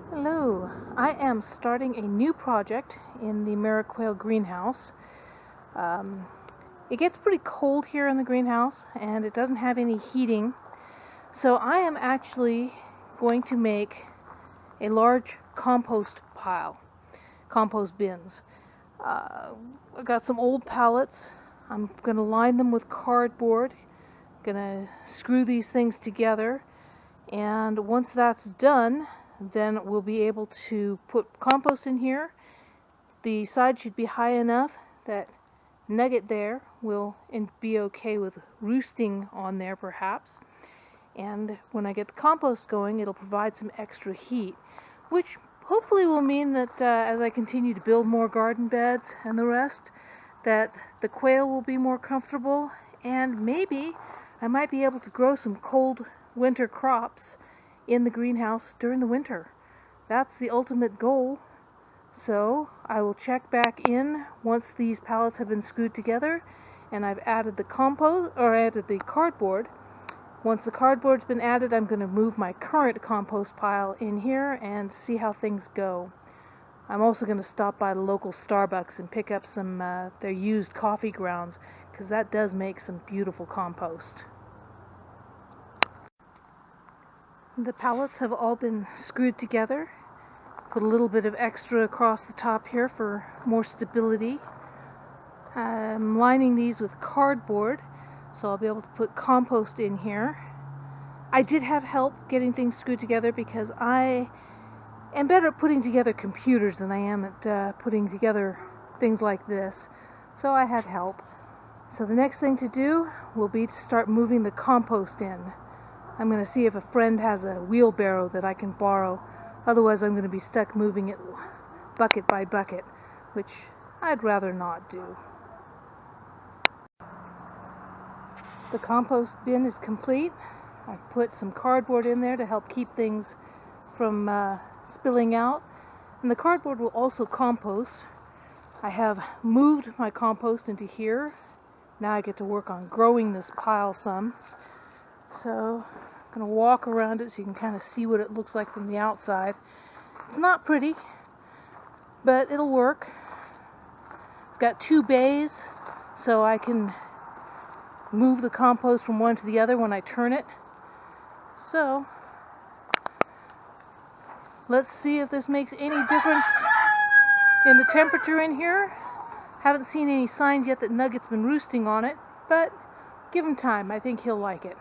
Hello, I am starting a new project in the MerriQuail greenhouse. It gets pretty cold here in the greenhouse and it doesn't have any heating, so I am actually going to make a large compost pile, compost bins. I've got some old pallets. I'm going to line them with cardboard, going to screw these things together, and once that's done, then we'll be able to put compost in here. The side should be high enough that Nugget there will be okay with roosting on there perhaps. And when I get the compost going, it'll provide some extra heat, which hopefully will mean that as I continue to build more garden beds and the rest, that the quail will be more comfortable, and maybe I might be able to grow some cold winter crops in the greenhouse during the winter. That's the ultimate goal. So I will check back in once these pallets have been screwed together and I've added the cardboard. Once the cardboard's been added, I'm going to move my current compost pile in here and see how things go. I'm also going to stop by the local Starbucks and pick up some their used coffee grounds, because that does make some beautiful compost. The pallets have all been screwed together. Put a little bit of extra across the top here for more stability. I'm lining these with cardboard, so I'll be able to put compost in here. I did have help getting things screwed together because I am better at putting together computers than I am at putting together things like this. So I had help. So the next thing to do will be to start moving the compost in. I'm going to see if a friend has a wheelbarrow that I can borrow. Otherwise, I'm going to be stuck moving it bucket by bucket, which I'd rather not do. The compost bin is complete. I've put some cardboard in there to help keep things from spilling out. And the cardboard will also compost. I have moved my compost into here. Now I get to work on growing this pile some. So I'm going to walk around it so you can kind of see what it looks like from the outside. It's not pretty, but it'll work. I've got 2 bays, so I can move the compost from one to the other when I turn it. So let's see if this makes any difference in the temperature in here. Haven't seen any signs yet that Nugget's been roosting on it, but give him time. I think he'll like it.